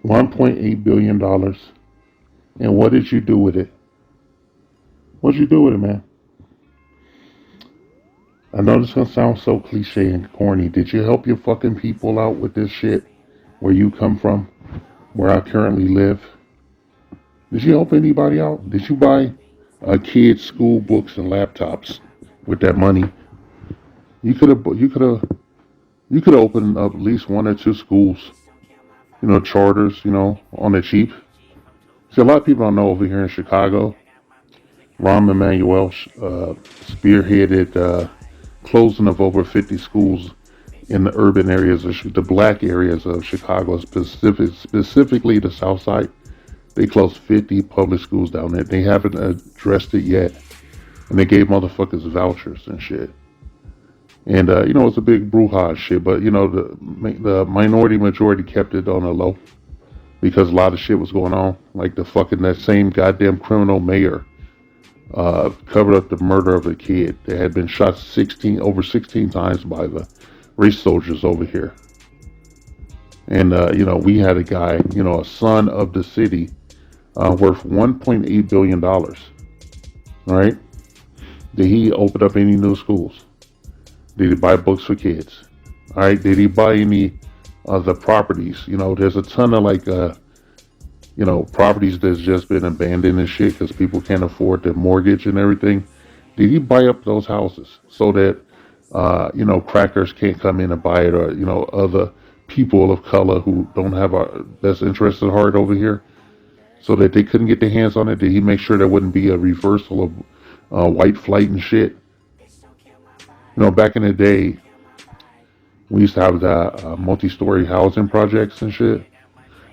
$1.8 billion. And what did you do with it? What did you do with it, man? I know this gonna sound so cliche and corny. Did you help your fucking people out with this shit? Where you come from? Where I currently live? Did you help anybody out? Did you buy kids' school books and laptops with that money? You could have. You could have. You could open up at least one or two schools. Charters. On the cheap. See, a lot of people don't know over here in Chicago. Rahm Emanuel spearheaded closing of over 50 schools in the urban areas, the black areas of Chicago, specifically the South Side. They closed 50 public schools down there. They haven't addressed it yet, and they gave motherfuckers vouchers and shit. And it's a big brouhaha shit, but the minority majority kept it on the low because a lot of shit was going on, like that same goddamn criminal mayor covered up the murder of a kid that had been shot over 16 times by the race soldiers over here. And we had a guy, a son of the city, worth $1.8 billion. All right. Did he open up any new schools? Did he buy books for kids? All right. Did he buy any of the properties? There's a ton of properties that's just been abandoned and shit because people can't afford the mortgage and everything. Did he buy up those houses so that, crackers can't come in and buy it, or, other people of color who don't have our best interest at heart over here, so that they couldn't get their hands on it? Did he make sure there wouldn't be a reversal of white flight and shit? Back in the day, we used to have the multi-story housing projects and shit.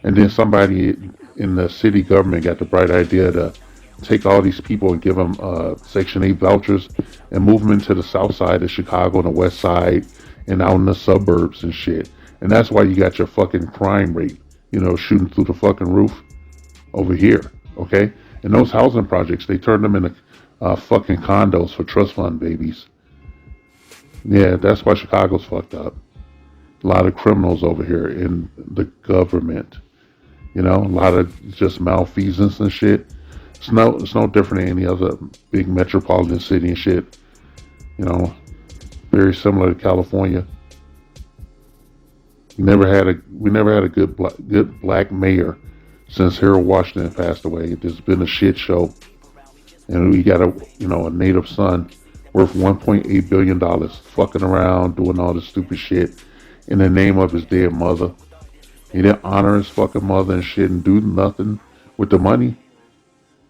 And then somebody in the city government got the bright idea to take all these people and give them Section 8 vouchers and move them into the south side of Chicago and the west side and out in the suburbs and shit. And that's why you got your fucking crime rate, shooting through the fucking roof over here, okay? And those housing projects, they turned them into fucking condos for trust fund babies. Yeah, that's why Chicago's fucked up. A lot of criminals over here in the government. A lot of just malfeasance and shit. It's no different than any other big metropolitan city and shit. Very similar to California. We never had a good black mayor since Harold Washington passed away. There's been a shit show, and we got a native son worth $1.8 billion fucking around doing all this stupid shit in the name of his dead mother. He didn't honor his fucking mother and shit and do nothing with the money.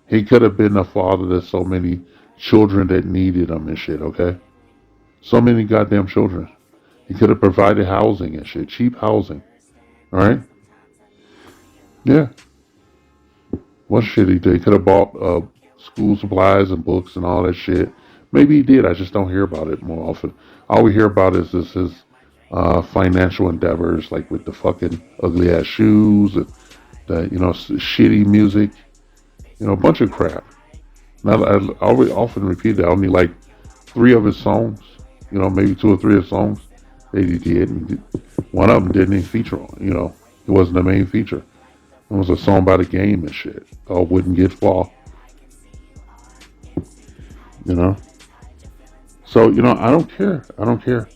He could have been a father to so many children that needed him and shit, okay? So many goddamn children. He could have provided housing and shit, cheap housing. Alright? Yeah. What shit he did? He could have bought school supplies and books and all that shit. Maybe he did, I just don't hear about it more often. All we hear about is his financial endeavors, like with the fucking ugly ass shoes, and the shitty music, a bunch of crap. Now I always often repeat that only like 3 of his songs, maybe 2 or 3 of his songs that he did. And one of them didn't even feature on, it wasn't the main feature. It was a song about a game and shit called "Wouldn't Get Far." So I don't care. I don't care.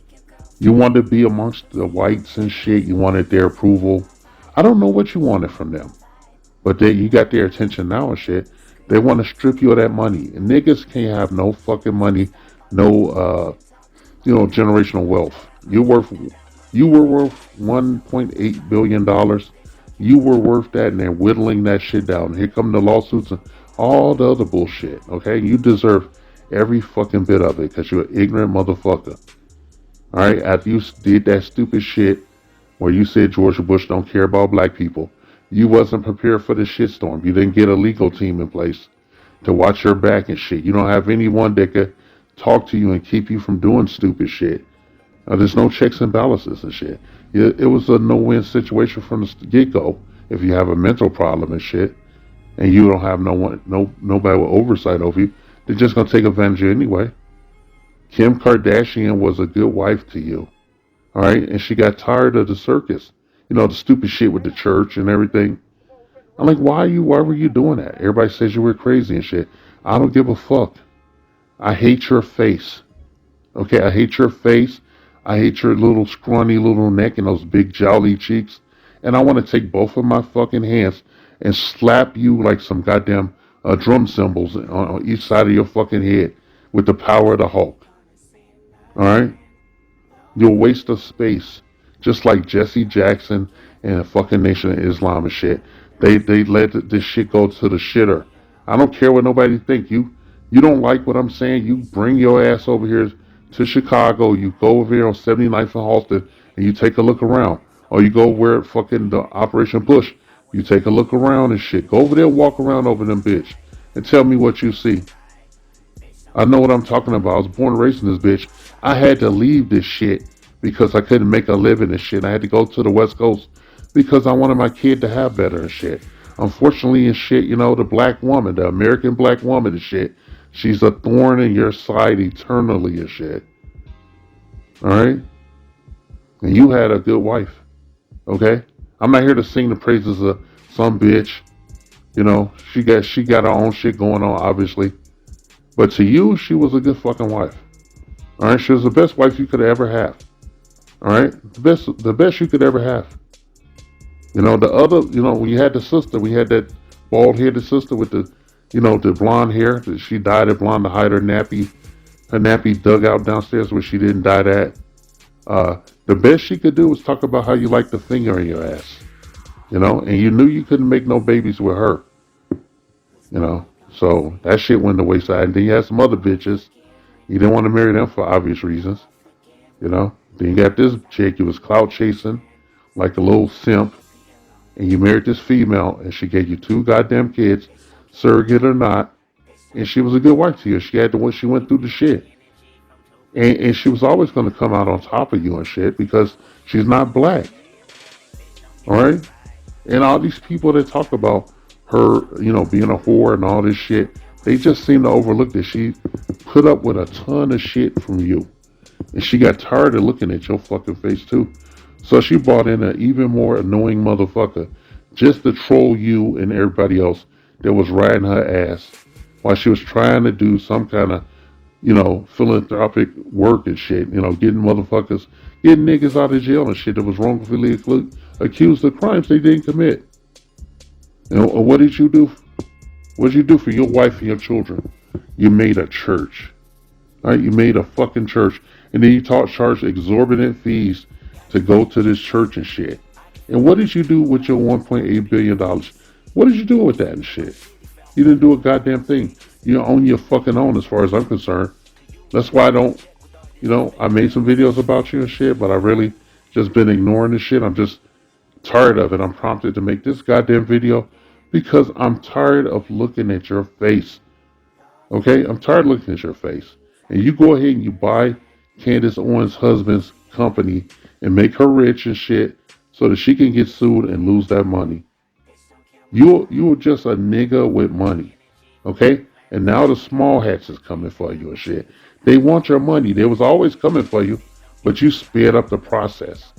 You wanted to be amongst the whites and shit. You wanted their approval. I don't know what you wanted from them, but you got their attention now and shit. They want to strip you of that money, and niggas can't have no fucking money, no generational wealth. You were worth $1.8 billion. You were worth that, and they're whittling that shit down. Here come the lawsuits and all the other bullshit. Okay, you deserve every fucking bit of it because you're an ignorant motherfucker. All right, after you did that stupid shit where you said George Bush don't care about black people, you wasn't prepared for the shitstorm. You didn't get a legal team in place to watch your back and shit. You don't have anyone that could talk to you and keep you from doing stupid shit. There's no checks and balances and shit. It was a no-win situation from the get-go. If you have a mental problem and shit, and you don't have nobody with oversight over you, they're just gonna take advantage of you anyway. Kim Kardashian was a good wife to you, all right, and she got tired of the circus. the stupid shit with the church and everything. I'm like, why were you doing that? Everybody says you were crazy and shit. I don't give a fuck. I hate your face. Okay, I hate your face. I hate your little scrawny little neck and those big jolly cheeks. And I want to take both of my fucking hands and slap you like some goddamn drum cymbals on each side of your fucking head with the power of the Hulk. Alright? You're a waste of space. Just like Jesse Jackson and the fucking Nation of Islam and shit. They let this shit go to the shitter. I don't care what nobody think. You don't like what I'm saying, you bring your ass over here to Chicago. You go over here on 79th and Halston and you take a look around. Or you go where fucking the Operation Bush. You take a look around and shit. Go over there, walk around over them bitch. And tell me what you see. I know what I'm talking about. I was born and raised in this bitch. I had to leave this shit because I couldn't make a living and shit. I had to go to the West Coast because I wanted my kid to have better and shit. Unfortunately and shit, the black woman, the American black woman and shit, she's a thorn in your side eternally and shit. Alright? And you had a good wife. Okay? I'm not here to sing the praises of some bitch. She got her own shit going on, obviously. But to you, she was a good fucking wife. All right, she was the best wife you could ever have. All right, the best you could ever have. The other, when you had the sister, we had that bald-headed sister with the blonde hair. She dyed it blonde to hide her nappy dugout downstairs where she didn't dye that. The best she could do was talk about how you like the finger in your ass. And you knew you couldn't make no babies with her. So that shit went to wayside. And then you had some other bitches. You didn't want to marry them for obvious reasons. Then you got this chick you was clout chasing like a little simp. And you married this female and she gave you 2 goddamn kids, surrogate or not. And she was a good wife to you. She went through the shit. And she was always going to come out on top of you and shit because she's not black. Alright? And all these people that talk about her, being a whore and all this shit, they just seem to overlook that she put up with a ton of shit from you. And she got tired of looking at your fucking face too. So she brought in an even more annoying motherfucker just to troll you and everybody else that was riding her ass while she was trying to do some kind of, philanthropic work and shit, getting niggas out of jail and shit that was wrongfully accused of crimes they didn't commit. What did you do? What did you do for your wife and your children? You made a church. Right? You made a fucking church. And then you charged exorbitant fees to go to this church and shit. And what did you do with your $1.8 billion? What did you do with that and shit? You didn't do a goddamn thing. You own your fucking own as far as I'm concerned. That's why I don't, I made some videos about you and shit, but I really just been ignoring this shit. I'm just tired of it. I'm prompted to make this goddamn video because I'm tired of looking at your face. Okay? I'm tired of looking at your face. And you go ahead and you buy Candace Owens' husband's company and make her rich and shit so that she can get sued and lose that money. You're just a nigga with money. Okay? And now the small hats is coming for you and shit. They want your money. They was always coming for you, but you sped up the process.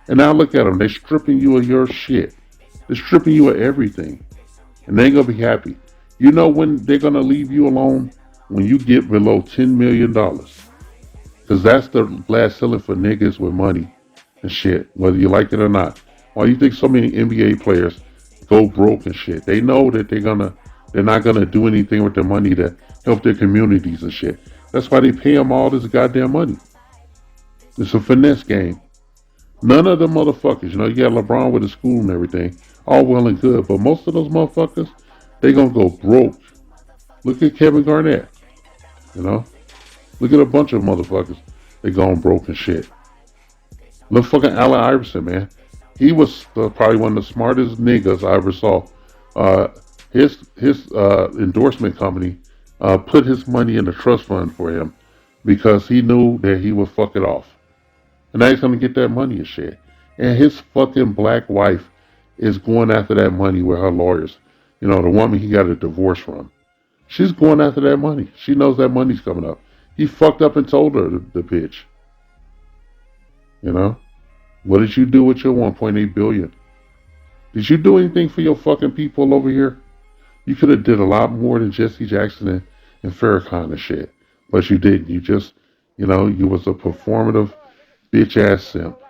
And now look at them. They're stripping you of your shit. They're stripping you of everything. And they ain't gonna be happy. You know when they're gonna leave you alone? When you get below $10 million. Because that's the glass ceiling for niggas with money and shit, whether you like it or not. Why do you think so many NBA players go broke and shit? They know that they're not gonna do anything with their money to help their communities and shit. That's why they pay them all this goddamn money. It's a finesse game. None of the motherfuckers, you got LeBron with his school and everything, all well and good, but most of those motherfuckers, they gonna go broke. Look at Kevin Garnett, Look at a bunch of motherfuckers, they going broke and shit. Look fucking Allen Iverson, man. He was probably one of the smartest niggas I ever saw. His endorsement company put his money in the trust fund for him because he knew that he would fuck it off. And now he's going to get that money and shit. And his fucking black wife is going after that money with her lawyers. The woman he got a divorce from. She's going after that money. She knows that money's coming up. He fucked up and told her the bitch. What did you do with your 1.8 billion? Did you do anything for your fucking people over here? You could have did a lot more than Jesse Jackson and Farrakhan and shit. But you didn't. You just, you was a performative bitch ass simp.